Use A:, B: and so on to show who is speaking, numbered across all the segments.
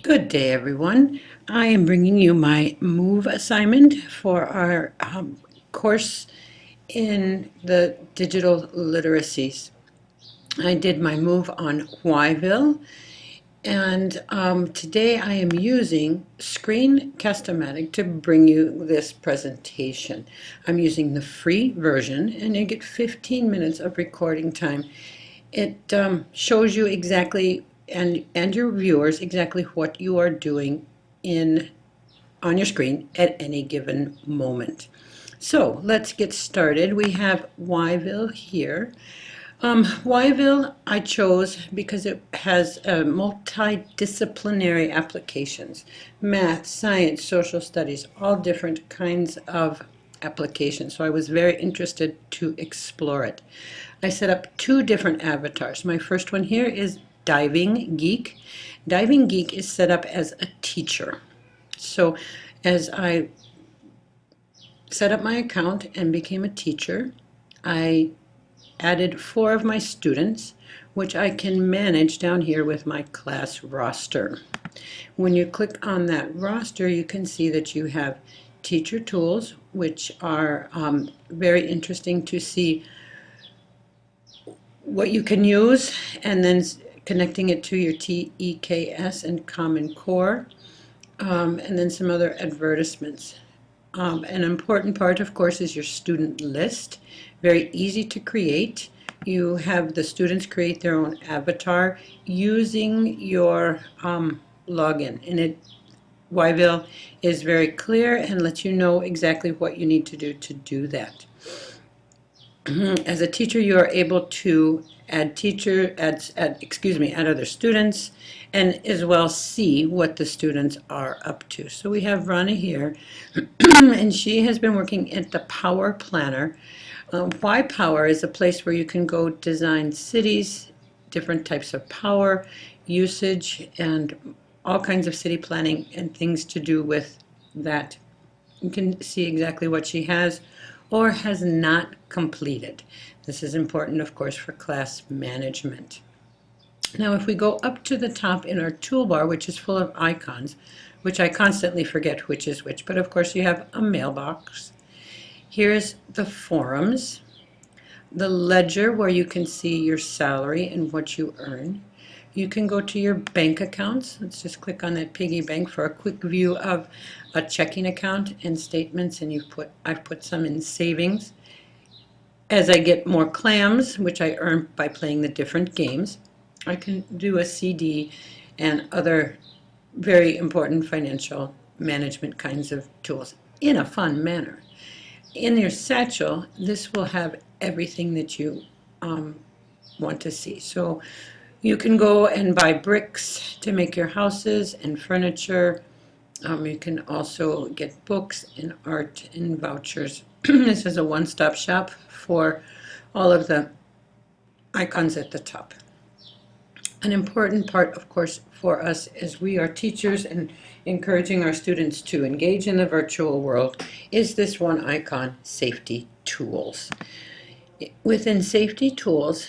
A: Good day, everyone. I am bringing you my move assignment for our course in the digital literacies. I did my move on Whyville, and today I am using Screencast-O-Matic to bring you this presentation. I'm using the free version, and you get 15 minutes of recording time. It shows you exactly and your viewers exactly what you are doing in on your screen at any given moment. So let's get started. We have Whyville here. Whyville I chose because it has multidisciplinary applications: math, science, social studies, all different kinds of applications. So I was very interested to explore it. I set up two different avatars. My first one here is Diving Geek. Diving Geek is set up as a teacher. So as I set up my account and became a teacher, I added 4 of my students, which I can manage down here with my class roster. When you click on that roster, you can see that you have teacher tools, which are very interesting to see what you can use, and then connecting it to your TEKS and Common Core, and then some other advertisements. An important part, of course, is your student list. Very easy to create. You have the students create their own avatar using your login, and Whyville is very clear and lets you know exactly what you need to do that. As a teacher, you are able to add other students, and as well see what the students are up to. So we have Rana here, and she has been working at the Power Planner. Why Power is a place where you can go design cities, different types of power usage, and all kinds of city planning and things to do with that. You can see exactly what she has or has not completed. This is important, of course, for class management. Now, if we go up to the top in our toolbar, which is full of icons, which I constantly forget which is which, but of course you have a mailbox. Here's the forums, the ledger where you can see your salary and what you earn. You can go to your bank accounts. Let's just click on that piggy bank for a quick view of a checking account and statements, and I've put some in savings. As I get more clams, which I earn by playing the different games, I can do a CD and other very important financial management kinds of tools in a fun manner. In your satchel, this will have everything that you want to see. So you can go and buy bricks to make your houses and furniture. You can also get books and art and vouchers. This is a one-stop shop for all of the icons at the top. An important part, of course, for us as we are teachers and encouraging our students to engage in the virtual world is this one icon, Safety Tools. Within Safety Tools,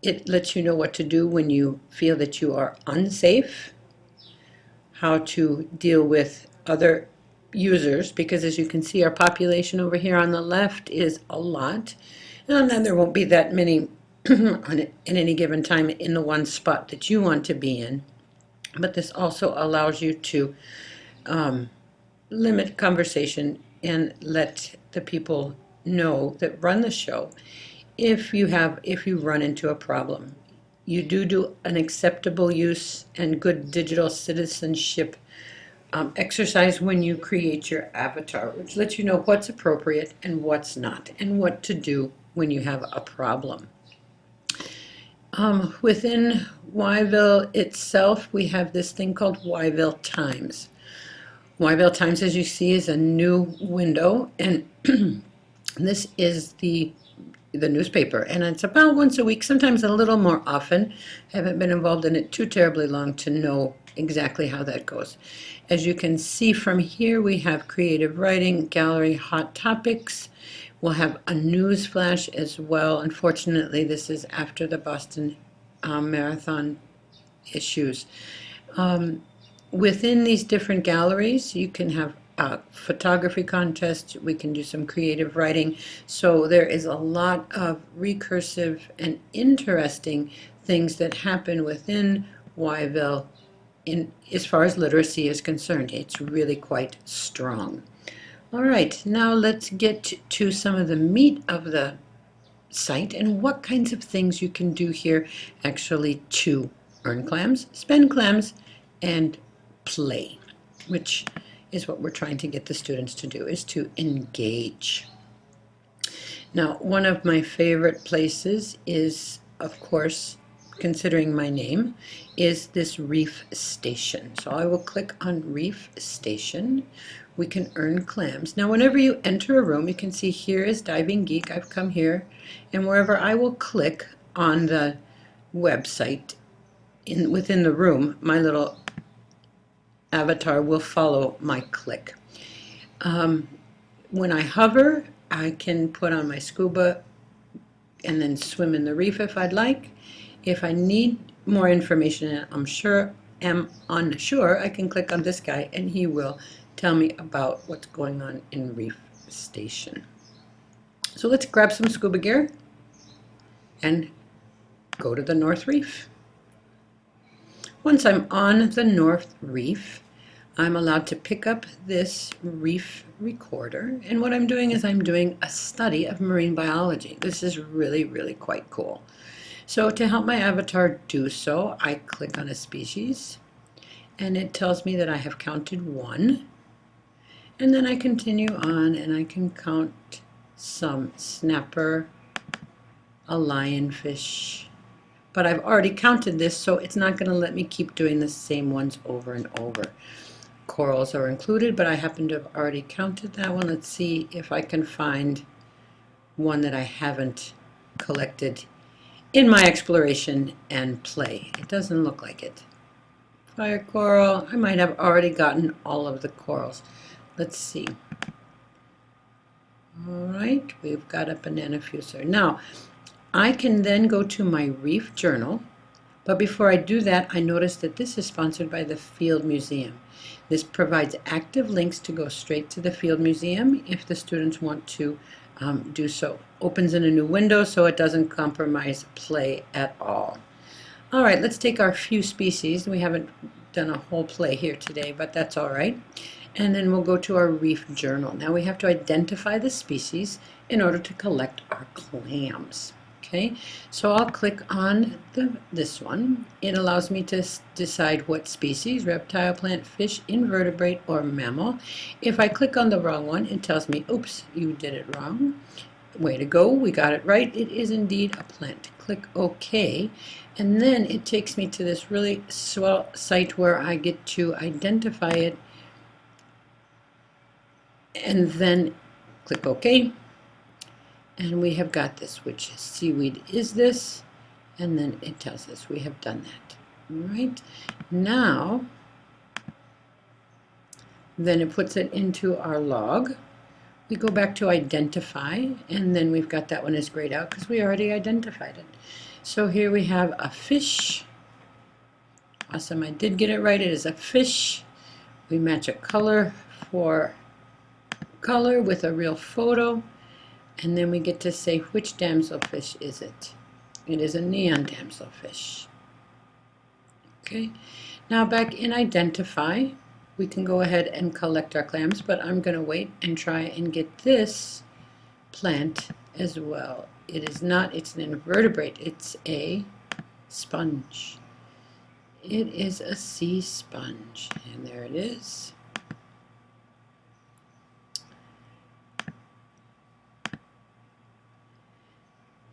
A: it lets you know what to do when you feel that you are unsafe, how to deal with other users, because as you can see, our population over here on the left is a lot, and then there won't be that many at any given time in the one spot that you want to be in. But this also allows you to limit conversation and let the people know that run the show if you run into a problem. You do an acceptable use and good digital citizenship exercise when you create your avatar, which lets you know what's appropriate and what's not, and what to do when you have a problem. Within Whyville itself, we have this thing called Whyville Times. Whyville Times, as you see, is a new window, and this is the newspaper, and it's about once a week, sometimes a little more often. I haven't been involved in it too terribly long to know exactly how that goes. As you can see from here, we have creative writing, gallery, hot topics. We'll have a news flash as well. Unfortunately, this is after the Boston Marathon issues. within these different galleries, you can have photography contests, we can do some creative writing. So there is a lot of recursive and interesting things that happen within Whyville in as far as literacy is concerned. It's really quite strong. All right, now let's get to some of the meat of the site and what kinds of things you can do here actually to earn clams, spend clams, and play, which is what we're trying to get the students to do, is to engage. Now, one of my favorite places is, of course, considering my name, is this reef station. So I will click on reef station. We can earn clams. Now, whenever you enter a room, you can see here is Diving Geek. I've come here, and wherever I will click on the website within the room, my little avatar will follow my click. When I hover, I can put on my scuba and then swim in the reef if I'd like. If I need more information and am unsure, I can click on this guy and he will tell me about what's going on in Reef Station. So let's grab some scuba gear and go to the North Reef. Once I'm on the North Reef, I'm allowed to pick up this reef recorder, and what I'm doing is I'm doing a study of marine biology. This is really, really quite cool. So to help my avatar do so, I click on a species, and it tells me that I have counted 1, and then I continue on and I can count some snapper, a lionfish, but I've already counted this, so it's not going to let me keep doing the same ones over and over. Corals are included, but I happen to have already counted that one. Let's see if I can find one that I haven't collected in my exploration and play. It doesn't look like it. Fire coral, I might have already gotten all of the corals. Let's see. All right, we've got a banana fusar. Now, I can then go to my reef journal, but before I do that, I notice that this is sponsored by the Field Museum. This provides active links to go straight to the Field Museum if the students want to do so. Opens in a new window so it doesn't compromise play at all. All right, let's take our few species. We haven't done a whole play here today, but that's all right. And then we'll go to our reef journal. Now we have to identify the species in order to collect our clams. Okay, so I'll click on this one. It allows me to decide what species, reptile, plant, fish, invertebrate, or mammal. If I click on the wrong one, it tells me, oops, you did it wrong. Way to go, we got it right. It is indeed a plant. Click OK, and then it takes me to this really swell site where I get to identify it, and then click OK. And we have got this, which seaweed is this, and then it tells us we have done that. All right, now, then it puts it into our log. We go back to identify, and then we've got that one as grayed out because we already identified it. So here we have a fish. Awesome, I did get it right. It is a fish. We match a color for color with a real photo. And then we get to say which damselfish is it. It is a neon damselfish. Okay, now back in identify, we can go ahead and collect our clams, but I'm going to wait and try and get this plant as well. It is not, it's an invertebrate, it's a sponge. It is a sea sponge, and there it is.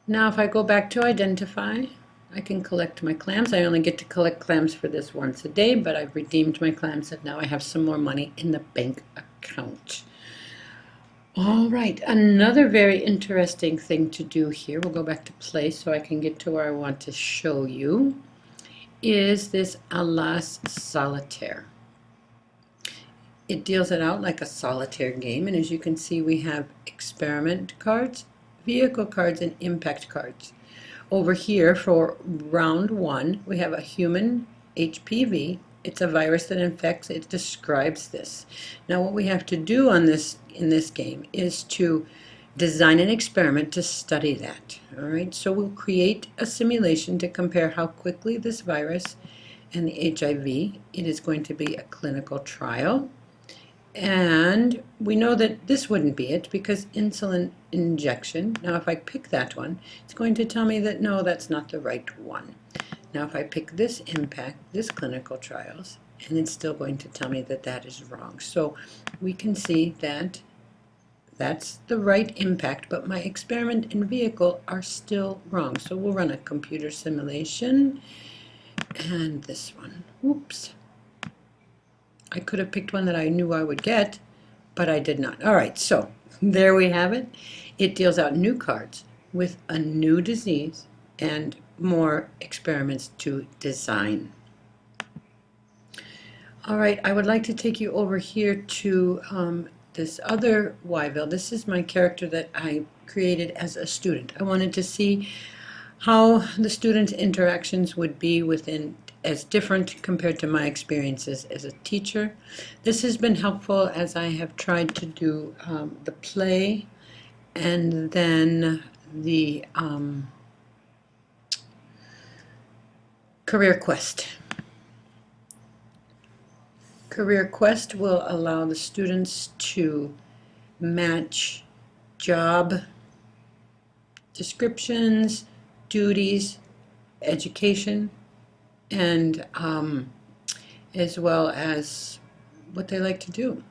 A: Now if I go back to identify, I can collect my clams. I only get to collect clams for this once a day, but I've redeemed my clams and now I have some more money in the bank account. All right, another very interesting thing to do here, we'll go back to play so I can get to where I want to show you, is this Alas Solitaire. It deals it out like a solitaire game, and as you can see we have experiment cards, vehicle cards, and impact cards. Over here for round 1 we have a human HPV it's a virus that infects. It describes this. Now what we have to do on this in this game is to design an experiment to study that. All right, so we'll create a simulation to compare how quickly this virus and the HIV, it is going to be a clinical trial. And we know that this wouldn't be it because insulin injection, now if I pick that one, it's going to tell me that no, that's not the right one. Now if I pick this impact, this clinical trials, and it's still going to tell me that that is wrong. So we can see that that's the right impact, but my experiment and vehicle are still wrong. So we'll run a computer simulation, and this one, whoops. I could have picked one that I knew I would get, but I did not. All right, so there we have it. It deals out new cards with a new disease and more experiments to design. All right, I would like to take you over here to this other Whyville. This is my character that I created as a student. I wanted to see how the student interactions would be within as different compared to my experiences as a teacher. This has been helpful as I have tried to do the play and then the Career Quest. Career Quest will allow the students to match job descriptions, duties, education, and as well as what they like to do.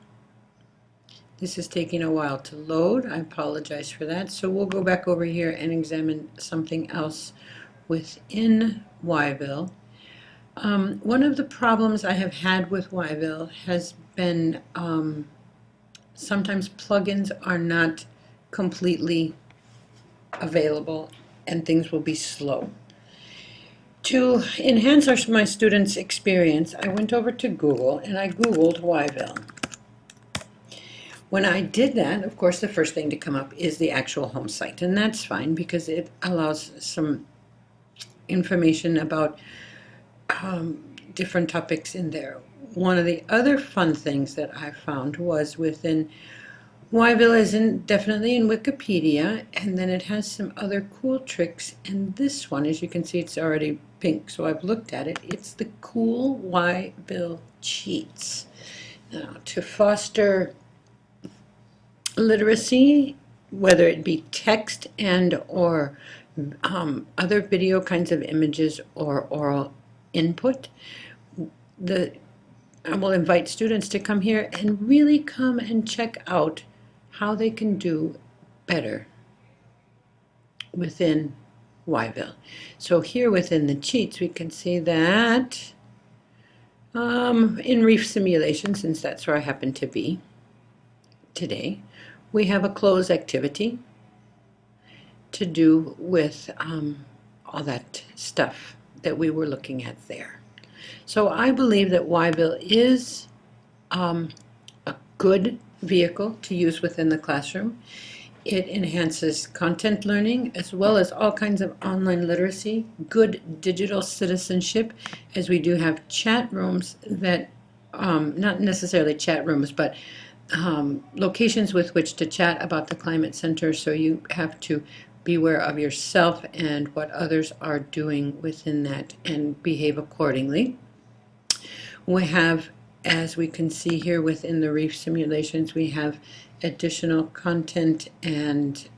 A: This is taking a while to load. I apologize for that. So we'll go back over here and examine something else within Whyville. One of the problems I have had with Whyville has been sometimes plugins are not completely available and things will be slow. To enhance my students' experience, I went over to Google and I Googled Whyville. When I did that, of course, the first thing to come up is the actual home site, and that's fine because it allows some information about different topics in there. One of the other fun things that I found was within Whyville is definitely in Wikipedia, and then it has some other cool tricks. And this one, as you can see, it's already pink, so I've looked at it. It's the cool Whyville cheats. Now, to foster literacy, whether it be text and or other video kinds of images or oral input, I will invite students to come here and really come and check out how they can do better within Whyville. So here within the cheats, we can see that in reef simulation, since that's where I happen to be today, we have a close activity to do with all that stuff that we were looking at there. So I believe that Whyville is a good vehicle to use within the classroom. It enhances content learning as well as all kinds of online literacy, good digital citizenship, as we do have chat rooms that, not necessarily chat rooms, but locations with which to chat about the Climate Center, so you have to beware of yourself and what others are doing within that and behave accordingly. We have, as we can see here within the reef simulations, we have additional content and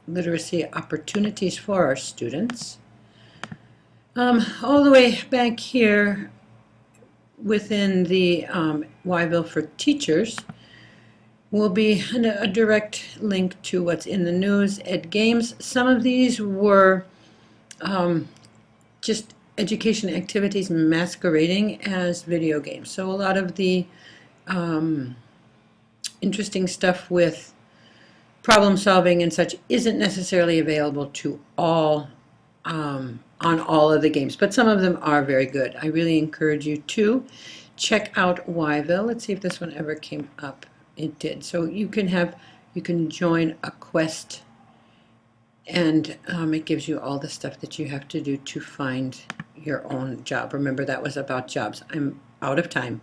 A: literacy opportunities for our students. All the way back here within the Whyville for Teachers will be a direct link to what's in the news, Ed Games. Some of these were just education activities masquerading as video games. So a lot of the interesting stuff with problem solving and such isn't necessarily available to all on all of the games, but some of them are very good. I really encourage you to check out Whyville. Let's see if this one ever came up. It did. So you can join a quest, and it gives you all the stuff that you have to do to find your own job. Remember, that was about jobs. I'm out of time.